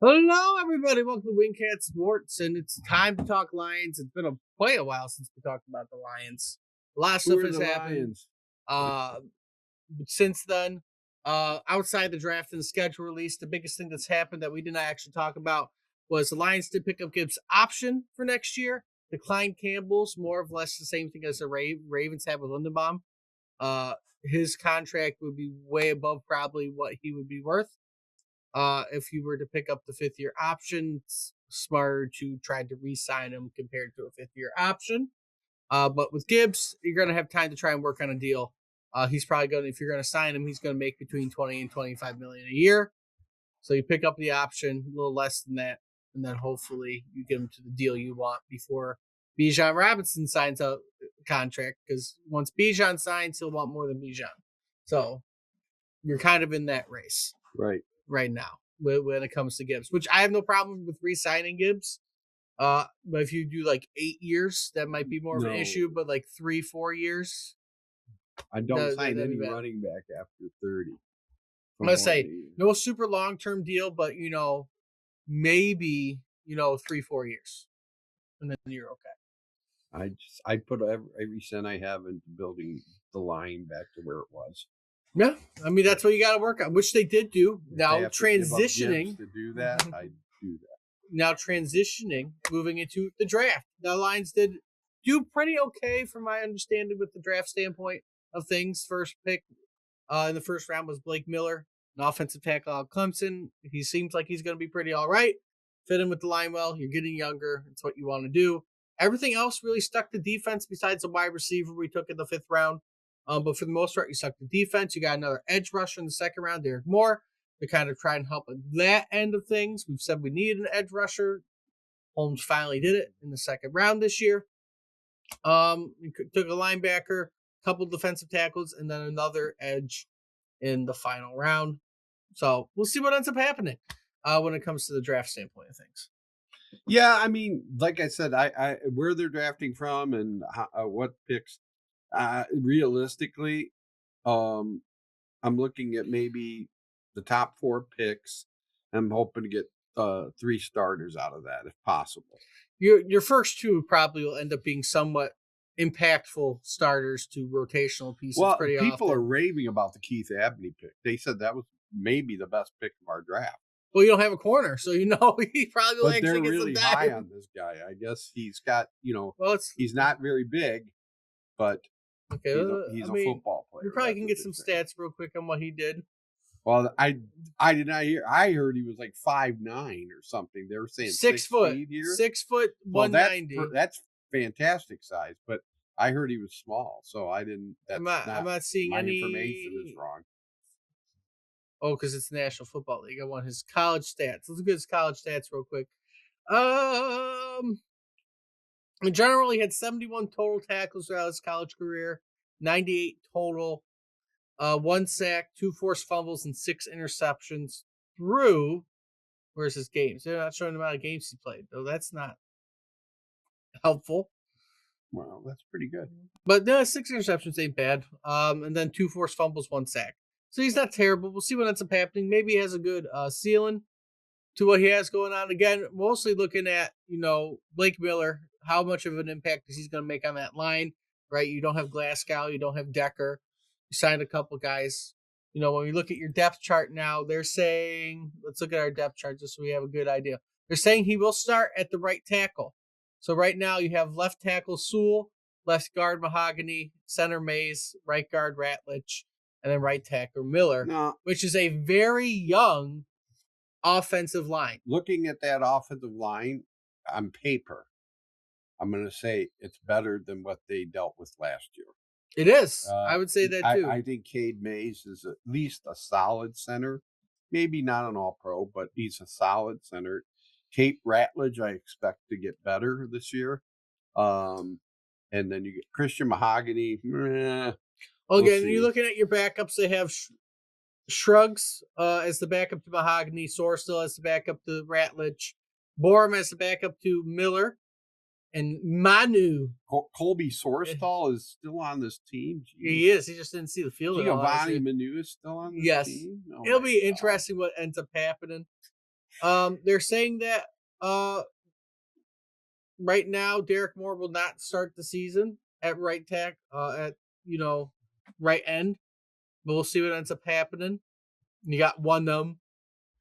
Hello, everybody. Welcome to Wingcat Sports, and it's time to talk Lions. It's been quite a while since we talked about the Lions. A lot of Who stuff are has the happened Lions? uh, since then. Outside the draft and the schedule release, the biggest thing that's happened that we did not actually talk about was the Lions did pick up Gibbs' option for next year. Declined Campbell's, more or less the same thing as the Ravens had with Lindenbaum. His contract would be way above probably what he would be worth. If you were to pick up the 5th-year option, it's smarter to try to re-sign him compared to a 5th-year option. But with Gibbs, you're going to have time to try and work on a deal. He's probably going to, if you're going to sign him, he's going to make between 20 and 25 million a year. So you pick up the option, a little less than that, and then hopefully you get him to the deal you want before Bijan Robinson signs a contract. Because once Bijan signs, he'll want more than Bijan. So you're kind of in that race right now when it comes to Gibbs, which I have no problem with re-signing Gibbs. But if you do like 8 years, that might be more of an issue. But like 3-4 years, I don't sign any running back after 30. I'm gonna say no super long-term deal, but maybe 3-4 years, and then you're okay. I put every cent I have into building the line back to where it was. Yeah, I mean that's what you got to work on, which they did do. Now transitioning to do that, I do that. Now transitioning, moving into the draft. The Lions did do pretty okay from my understanding with the draft standpoint of things. First pick in the first round was Blake Miller, an offensive tackle out of Clemson. He seems like he's going to be pretty all right. Fit in with the line well. You're getting younger. It's what you want to do. Everything else really stuck to defense besides the wide receiver we took in the 5th round. But for the most part, you stuck to defense. You got another edge rusher in the 2nd round, Derek Moore, to kind of try and help at that end of things. We've said we needed an edge rusher. Holmes finally did it in the 2nd round this year. Took a linebacker, a couple defensive tackles, and then another edge in the final round. So we'll see what ends up happening when it comes to the draft standpoint of things. Yeah, I mean, like I said, I where they're drafting from and what picks. Realistically, I'm looking at maybe the top 4 picks. I'm hoping to get 3 starters out of that if possible. Your first 2 probably will end up being somewhat impactful starters to rotational pieces. Well, pretty people often. Are raving about the Keith Abney pick. They said that was maybe the best pick of our draft. Well, you don't have a corner, so he probably will actually get really some high on this guy. I guess he's got he's not very big, but he's a football player. You probably can get some stats real quick on what he did. Well, I did not hear. I heard he was like 5'9" or something. They were saying 6 foot here. 6 foot 190. Well, that's fantastic size, but I heard he was small, so I didn't. I'm not seeing any information is wrong. Oh, because it's the National Football League. I want his college stats. Let's get his college stats real quick. In general, he had 71 total tackles throughout his college career, 98 total, 1 sack, 2 forced fumbles, and 6 interceptions through. Where's his games? They're not showing the amount of games he played, though. That's not helpful. Well, that's pretty good. But 6 interceptions ain't bad. And then 2 forced fumbles, 1 sack. So he's not terrible. We'll see what ends up happening. Maybe he has a good ceiling to what he has going on. Again, mostly looking at, Blake Miller, how much of an impact is he going to make on that line, right? You don't have Glasgow. You don't have Decker. You signed a couple guys. When we look at your depth chart now, they're saying, let's look at our depth chart just so we have a good idea. They're saying he will start at the right tackle. So right now you have left tackle Sewell, left guard Mahogany, center Mays, right guard Ratledge, and then right tackle Miller, which is a very young offensive line. Looking at that offensive line on paper, I'm going to say it's better than what they dealt with last year. It is. I would say that too. I think Cade Mays is at least a solid center. Maybe not an all-pro, but he's a solid center. Kate Ratledge, I expect to get better this year. And then you get Christian Mahogany. Again, you're looking at your backups. They have Shrugs as the backup to Mahogany. Sorsdal as the backup to Ratledge. Borum as the backup to Miller. And Manu. Colby Sorsdal is still on this team. Jeez. He is. He just didn't see the field. Giovanni Manu is still on this team? It'll be interesting what ends up happening. They're saying that right now Derek Moore will not start the season at right tack at right end, but we'll see what ends up happening. You got one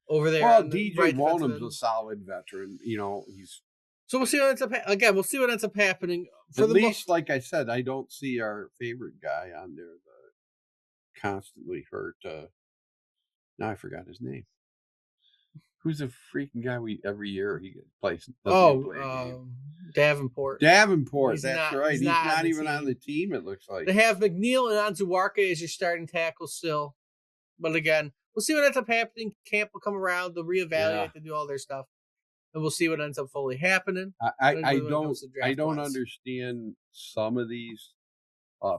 over there Well, on the DJ right defensive Wonham's a end. solid veteran. He's So we'll see what ends up again. We'll see what ends up happening for at the least, like I said, I don't see our favorite guy on there, the constantly hurt. Now I forgot his name. Who's the freaking guy we every year he plays doesn't even play a game? Davenport. Davenport, He's that's not. right. He's He's not on not the even on team. the team, it looks like. They have McNeil and Anzuwarka as your starting tackle still, but again, we'll see what ends up happening. Camp will come around. They'll reevaluate. Yeah. They do all their stuff, and we'll see what ends up fully happening. I when it don't comes to I draft don't wise. understand some of these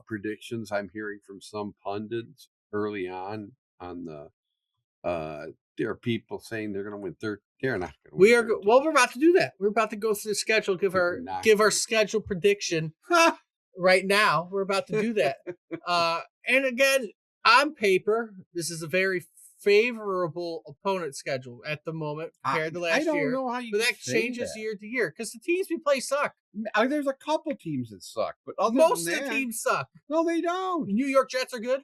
predictions I'm hearing from some pundits early on the there are people saying they're going to win third. They're not going to win. We're about to do that. We're about to go through the schedule, give our schedule prediction right now. We're about to do that. And again, on paper, this is a very favorable opponent schedule at the moment compared to last year. I don't know how you but that changes year to year because the teams we play suck. There's a couple teams that suck, but most of the teams suck. No, they don't. New York Jets are good.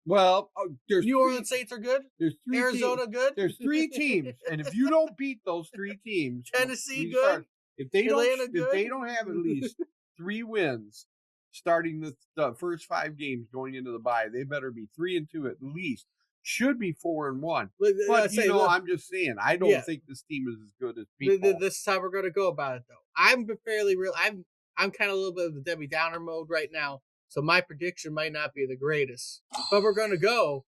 Well, there's New Orleans Saints are good. There's three. Arizona good. There's three teams, and if you don't beat those three teams, Tennessee good. If they don't have at least 3 wins starting the first 5 games going into the bye, they better be 3-2 at least. Should be 4-1. But I'm just saying, I don't think this team is as good as people. This is how we're going to go about it, though. I'm fairly real. I'm kind of a little bit of the Debbie Downer mode right now, so my prediction might not be the greatest. But we're going to go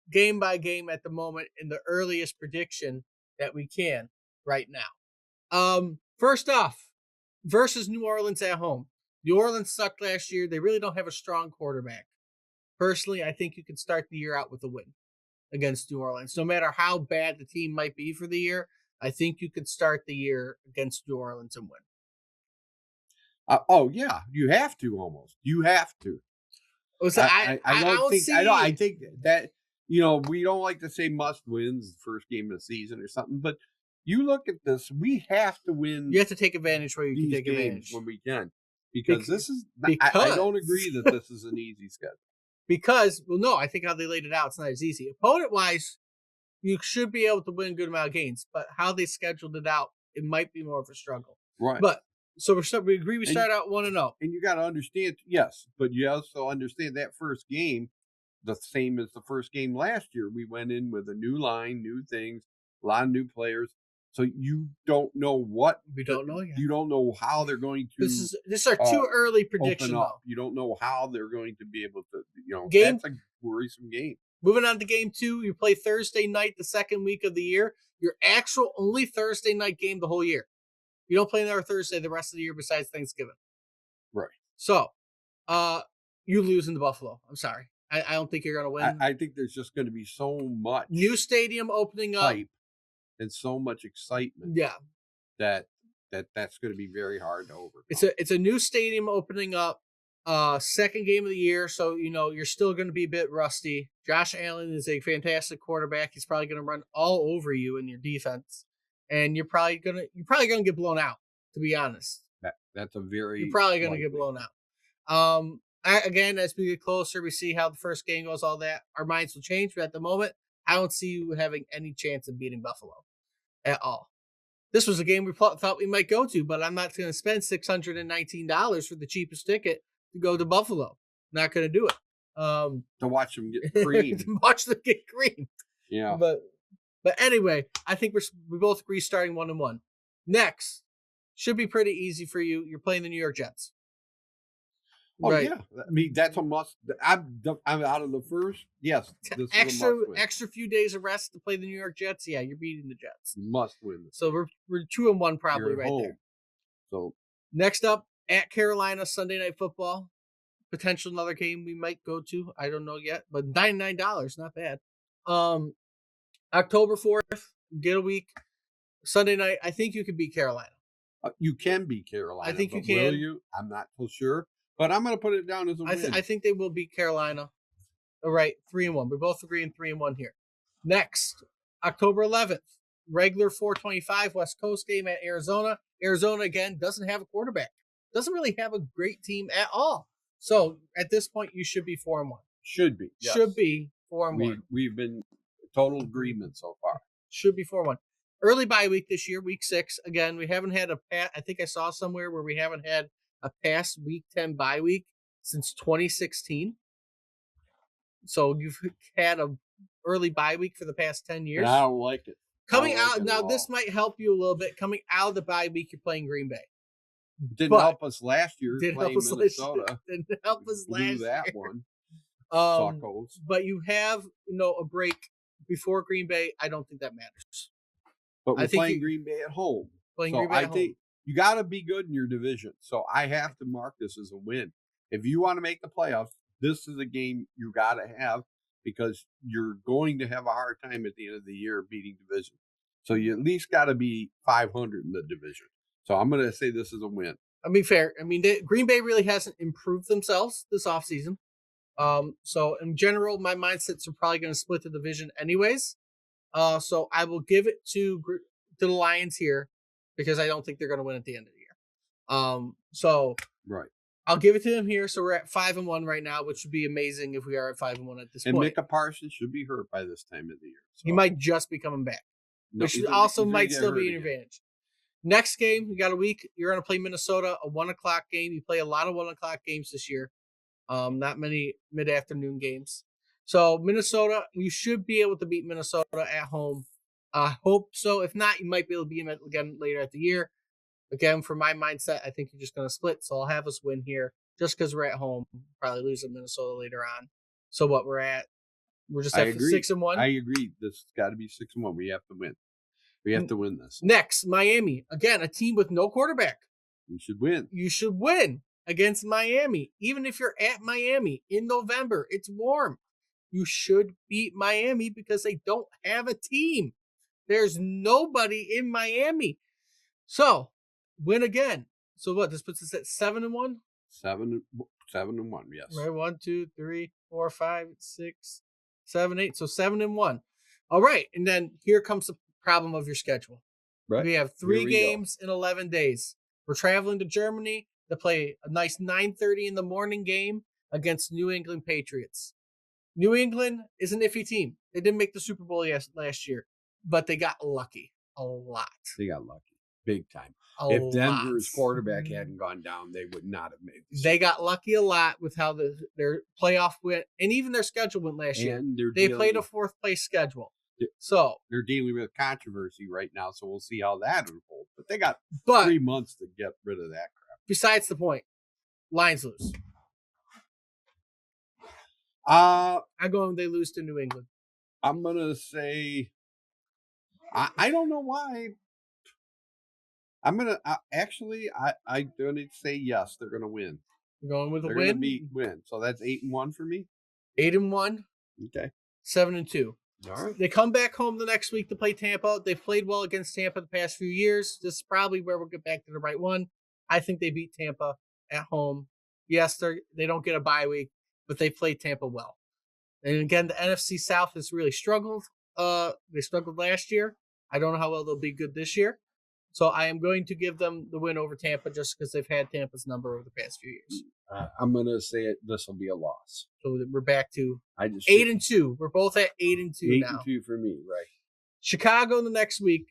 game by game at the moment in the earliest prediction that we can right now. First off, versus New Orleans at home. New Orleans sucked last year. They really don't have a strong quarterback. Personally, I think you can start the year out with a win against New Orleans. No matter how bad the team might be for the year, I think you could start the year against New Orleans and win. Oh yeah, you have to almost. You have to. So I think that we don't like to say must wins the first game of the season or something, but you look at this, we have to win. You have to take advantage where you can take advantage when we can, because this is. I don't agree that this is an easy schedule. Because, well, no, I think how they laid it out, it's not as easy. Opponent-wise, you should be able to win a good amount of games, but how they scheduled it out, it might be more of a struggle. Right. But, so we agree we start out 1-0. And you got to understand, yes, but you also understand that first game, the same as the first game last year. We went in with a new line, new things, a lot of new players. So you don't know what we don't know yet. You don't know how they're going to. This is our too early prediction. Though. You don't know how they're going to be able to. That's a worrisome game. Moving on to game 2, you play Thursday night, the second week of the year. Your actual only Thursday night game the whole year. You don't play another Thursday the rest of the year besides Thanksgiving. Right. So, you lose in the Buffalo. I'm sorry. I don't think you're going to win. I think there's just going to be so much new stadium opening up. And so much excitement. Yeah. That's going to be very hard to overcome. It's a new stadium opening up, second game of the year, so you're still going to be a bit rusty. Josh Allen is a fantastic quarterback. He's probably going to run all over you in your defense, and you're probably going to get blown out. To be honest, that's a very you're probably going to get blown out. Again, as we get closer, we see how the first game goes. All that our minds will change, but at the moment, I don't see you having any chance of beating Buffalo at all. This was a game we thought we might go to, but I'm not going to spend $619 for the cheapest ticket to go to Buffalo. Not going to do it. To watch them get creamed. To watch them get creamed. Yeah. But anyway, I think we both agree starting 1-1. Next, should be pretty easy for you. You're playing the New York Jets. Oh right. Yeah, I mean that's a must. I'm out of the first. Yes, this extra few days of rest to play the New York Jets. Yeah, you're beating the Jets. Must win. So we're 2-1 probably you're right home. there. So next up at Carolina Sunday Night Football, potential another game we might go to. I don't know yet, but $99, not bad. October 4th, get a week. Sunday night, I think you could beat Carolina. You can beat Carolina. I think you can. Will you? I'm not so sure. But I'm going to put it down as a win. I think they will beat Carolina. All right, 3-1. We're both agreeing 3-1 here. Next, October 11th, regular 425 West Coast game at Arizona. Arizona, again, doesn't have a quarterback. Doesn't really have a great team at all. So at this point, you should be 4-1. Should be. Yes. Should be 4-1. We've been total agreement so far. Should be 4-1. Early bye week this year, week 6. Again, we haven't had I think I saw somewhere where we haven't had a past week 10 bye week since 2016. So you've had a early bye week for the past 10 years. And I don't like it. Coming I don't like out it now, at this all. might help you a little bit. Coming out of the bye week, you're playing Green Bay. Didn't But- help us last year. Didn't help playing us last year. Minnesota. Didn't help us Blew last that year. one. Um, Suckos. but you have a break before Green Bay. I don't think that matters. But I we're think playing you- Green Bay at home. Playing So Green Bay I at think home. you got to be good in your division. So I have to mark this as a win. If you want to make the playoffs, this is a game you got to have because you're going to have a hard time at the end of the year beating division. So you at least got to be 500 in the division. So I'm going to say this is a win. I mean, fair. I mean, Green Bay really hasn't improved themselves this offseason. So in general, my mindsets are probably going to split the division anyways. So I will give it to the Lions here because I don't think they're going to win at the end of the year. So Right. I'll give it to them here. So we're at 5-1 right now, which would be amazing if we are at 5-1 at this And point. Micah Parsons should be hurt by this time of the year. So He might just be coming back, no, which he's gonna- also he's gonna might get still hurt be an again. advantage. Next game, we got a week. You're going to play Minnesota, a 1:00 game. You play a lot of 1:00 games this year. Not many mid-afternoon games. So Minnesota, you should be able to beat Minnesota at home. I hope so. If not, you might be able to beat them again later at the year. Again, for my mindset, I think you're just going to split. So I'll have us win here just because we're at home. Probably lose to Minnesota later on. So what we're just I at agree. 6-1. I agree. This has got to be 6-1. We have to win. We have to win this. Next, Miami. Again, a team with no quarterback. We should win. You should win against Miami. Even if you're at Miami in November, it's warm. You should beat Miami because they don't have a team. There's nobody in Miami. So, win again. So what? This puts us at 7-1? 7-1. Yes. Right? 1, 2, 3, 4, 5, 6, 7, 8. So 7-1. All right. And then here comes the problem of your schedule. Right. We have Here 3 we go. games in 11 days. We're traveling to Germany to play a nice 9:30 in the morning game against New England Patriots. New England is an iffy team. They didn't make the Super Bowl last year, but they got lucky a lot. They got lucky. Big time. A If Denver's lot. quarterback hadn't gone down, they would not have made the They Super got lucky a lot with how their playoff went, and even their schedule went last Bowl. year. And they're They dealing played a with- 4th place schedule. Yeah. So, they're dealing with controversy right now, so we'll see how that unfolds. But they got but 3 months to get rid of that crap. besides the point, Lions lose. I'm going they lose to New England. I'm gonna say I don't know why. I'm gonna actually I'm gonna say yes. They're gonna win. We're going with a They're gonna win. win. So that's 8-1 for me. 8-1, Okay. 7-2. All right. They come back home the next week to play Tampa. They've played well against Tampa the past few years. This is probably where we'll get back to the right one. I think they beat Tampa at home. Yes, they don't get a bye week, but they played Tampa well. And again, the NFC South has really struggled. They struggled last year. I don't know how well they'll be good this year. So I am going to give them the win over Tampa just because they've had Tampa's number over the past few years. I'm gonna say this will be a loss. So we're back to I just 8-2. We're both at 8-2 now. 8-2 for me, right? Chicago the next week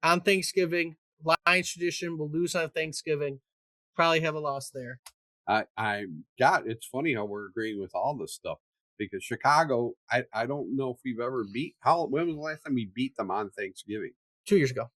on Thanksgiving. Lions tradition will lose on Thanksgiving. Probably have a loss there. It's funny how we're agreeing with all this stuff because Chicago, I don't know if we've ever when was the last time we beat them on Thanksgiving? 2 years ago.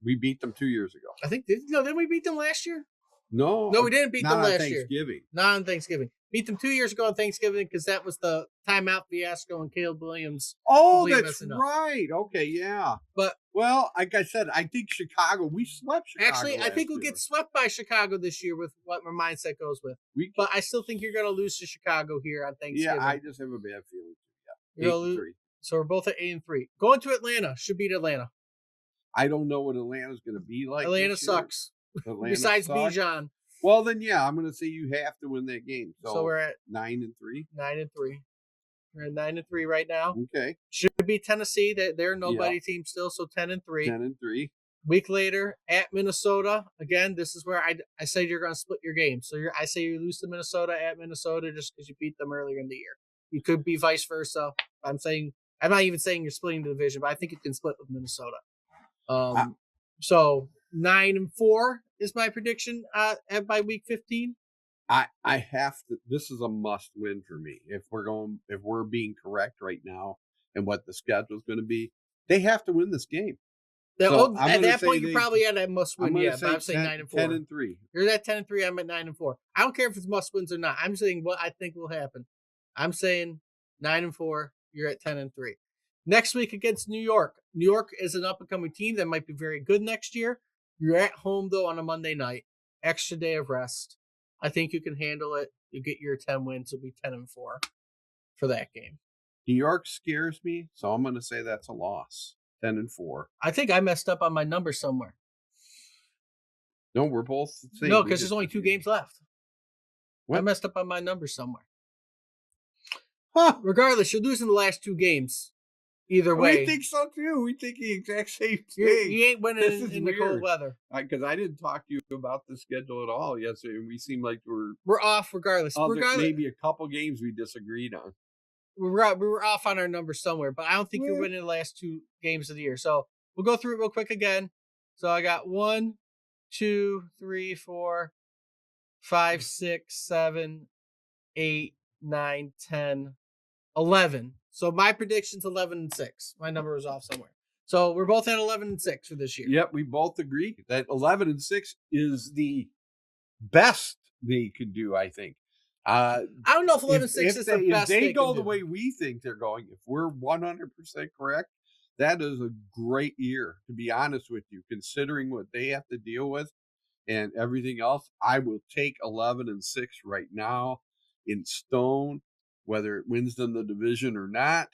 We beat them 2 years ago. I think, didn't we beat them last year? No, No, we didn't beat not them on last year. Thanksgiving. Not on Thanksgiving. Beat them 2 years ago on Thanksgiving because that was the timeout fiasco and Caleb Williams. Oh, Completely that's messing up. right. Okay, yeah. But Well, like I said, I think Chicago. We swept Chicago. actually, I last think we'll year. get swept by Chicago this year with what my mindset goes with. But I still think you're going to lose to Chicago here on Thanksgiving. Yeah, I just have a bad feeling. You're gonna 8-3. lose. So we're both at 8-3. Going to Atlanta. Should beat Atlanta. I don't know what Atlanta's going to be like. Atlanta this year. sucks. Atlanta Besides sucks. Bijan. Well, then yeah, I'm going to say you have to win that game. So we're at 9-3. 9-3. We're at 9-3 right now. Okay. Should beat Tennessee. They're a nobody team still, so 10-3. 10-3. Week later at Minnesota. Again, this is where I say you're going to split your game. So I say you lose to Minnesota at Minnesota just because you beat them earlier in the year. You could be vice versa. I'm not even saying you're splitting the division, but I think you can split with Minnesota. So 9-4 is my prediction by week 15. I have to. This is a must win for me. If we're being correct right now and what the schedule is going to be, they have to win this game. So at that point, you're probably at a must win. Yeah, but I'm saying 9-4. 10-3. You're at 10-3. I'm at 9-4. I don't care if it's must wins or not. I'm saying what I think will happen. I'm saying 9-4. You're at 10-3. Next week against New York. New York is an up and coming team that might be very good next year. You're at home though on a Monday night. Extra day of rest. I think you can handle it. You get your 10 wins. It'll be 10-4 for that game. New York scares me, so I'm going to say that's a loss. 10-4. I think I messed up on my number somewhere. No, we're both the same. No, because there's only 2 games left. What? I messed up on my number somewhere. Huh. Regardless, you're losing the last 2 games. Either way. We think so too. We think the exact same You thing. ain't winning in the cold weather. Because I didn't talk to you about the schedule at all yesterday, and we seem like we're off regardless. Maybe a couple games we disagreed on. We were off on our numbers somewhere, but I don't think you're winning the last 2 games of the year. So we'll go through it real quick again. So I got 1, 2, 3, 4, 5, 6, 7, 8, 9, 10, 11. So my prediction's 11-6. My number was off somewhere. So we're both at 11-6 for this year. Yep, we both agree that 11-6 is the best they could do, I think. I don't know if 11-6 is the best. If they go the way we think they're going, if we're 100% correct, that is a great year, to be honest with you, considering what they have to deal with and everything else. I will take 11-6 right now in stone. Whether it wins them the division or not,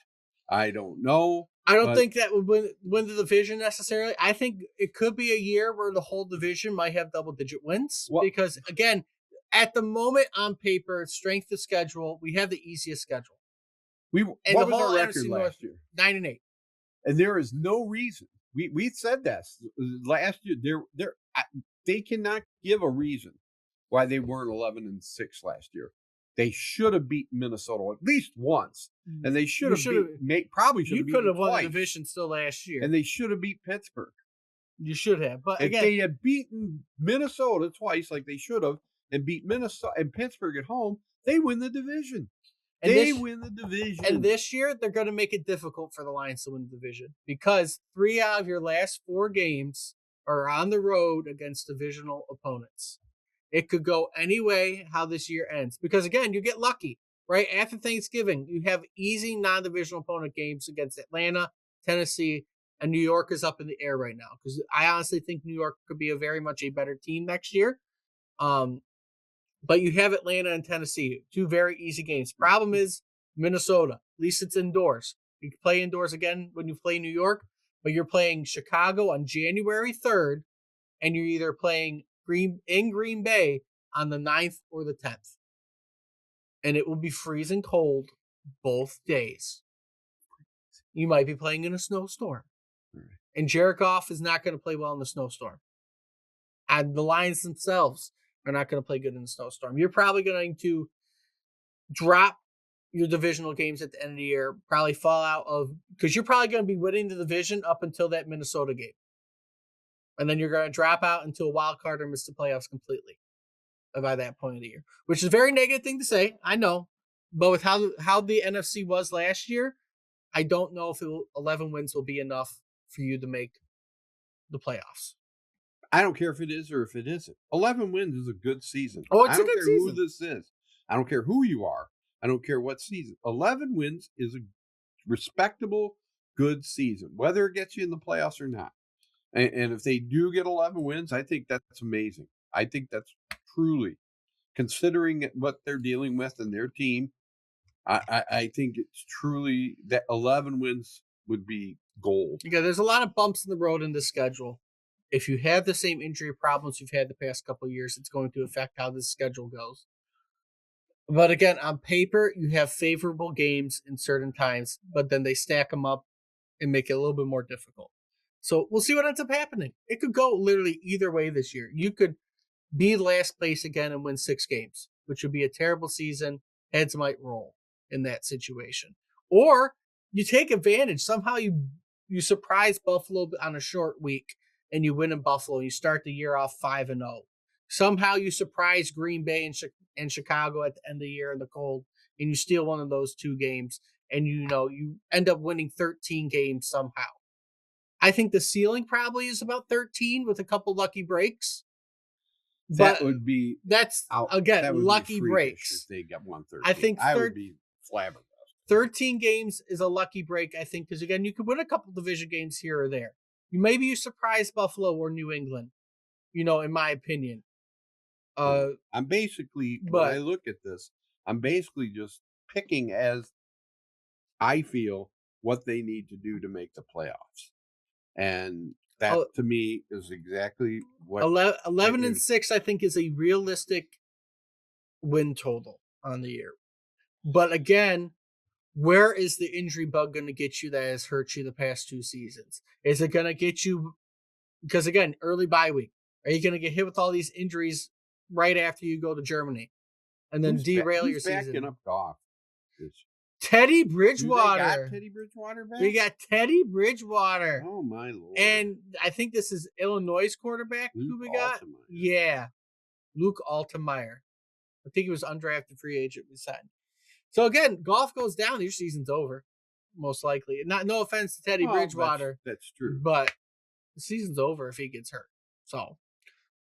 I don't know. I don't think that would win the division necessarily. I think it could be a year where the whole division might have double-digit wins. Because, again, at the moment on paper, strength of schedule, we have the easiest schedule. What was our record last year? 9-8. And there is no reason. We said that last year. They cannot give a reason why they weren't 11-6 last year. They should have beaten Minnesota at least once, and they should have probably should have. You could have won the division still last year, and they should have beat Pittsburgh. You should have, but if again, they had beaten Minnesota twice, like they should have, and beat Minnesota and Pittsburgh at home, they win the division. Win the division. And this year, they're going to make it difficult for the Lions to win the division because 3 out of your last 4 games are on the road against divisional opponents. It could go any way how this year ends. Because, again, you get lucky, right? After Thanksgiving, you have easy non-divisional opponent games against Atlanta, Tennessee, and New York is up in the air right now. Because I honestly think New York could be very much a better team next year. But you have Atlanta and Tennessee, 2 very easy games. Problem is Minnesota. At least it's indoors. You can play indoors again when you play New York. But you're playing Chicago on January 3rd. And you're either playing Green Bay on the 9th or the 10th. And it will be freezing cold both days. You might be playing in a snowstorm. Right. And Jared Goff is not going to play well in the snowstorm. And the Lions themselves are not going to play good in the snowstorm. You're probably going to drop your divisional games at the end of the year, probably fall out of, because you're probably going to be winning the division up until that Minnesota game. And then you're going to drop out into a wild card or miss the playoffs completely by that point of the year, which is a very negative thing to say. I know. But with how the NFC was last year, I don't know if 11 wins will be enough for you to make the playoffs. I don't care if it is or if it isn't. 11 wins is a good season. Oh, it's a good season. I don't care who this is. I don't care who you are. I don't care what season. 11 wins is a respectable, good season, whether it gets you in the playoffs or not. And if they do get 11 wins, I think that's amazing. I think that's truly, considering what they're dealing with and their team, I think it's truly that 11 wins would be gold. Yeah, there's a lot of bumps in the road in the schedule. If you have the same injury problems you've had the past couple of years, it's going to affect how this schedule goes. But again, on paper, you have favorable games in certain times, but then they stack them up and make it a little bit more difficult. So we'll see what ends up happening. It could go literally either way this year. You could be last place again and win 6 games, which would be a terrible season. Heads might roll in that situation. Or you take advantage. Somehow you surprise Buffalo on a short week and you win in Buffalo and you start the year off 5-0. Somehow you surprise Green Bay and Chicago at the end of the year in the cold and you steal one of those 2 games and you end up winning 13 games somehow. I think the ceiling probably is about 13 with a couple lucky breaks. That would be that's again lucky breaks. If they got 113. I think I would be flabbergasted. 13 games is a lucky break, I think, because again, you could win a couple division games here or there. Maybe you surprise Buffalo or New England, in my opinion. I'm basically, when I look at this, I'm basically just picking as I feel what they need to do to make the playoffs. And that to me is exactly what 11-6, I think, is a realistic win total on the year. But again, where is the injury bug going to get you that has hurt you the past 2 seasons? Is it going to get you, because again, early bye week, are you going to get hit with all these injuries right after you go to Germany and then derail your season? Backing up Goff? Teddy Bridgewater. They got Teddy Bridgewater back? We got Teddy Bridgewater. Oh, my Lord. And I think this is Illinois' quarterback who we got. Altmaier. Yeah. Luke Altmaier. I think he was undrafted free agent we signed. So again, Goff goes down, your season's over, most likely. No offense to Teddy Bridgewater. That's true. But the season's over if he gets hurt. So,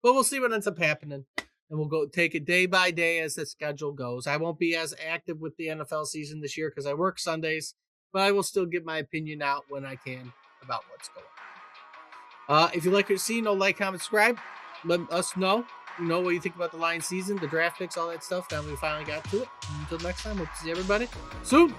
but we'll see what ends up happening. And we'll go take it day by day as the schedule goes. I won't be as active with the NFL season this year because I work Sundays, but I will still get my opinion out when I can about what's going on. If you like what you see, like, comment, subscribe. Let us know. What you think about the Lions season, the draft picks, all that stuff. Now we finally got to it. Until next time, we'll see everybody soon.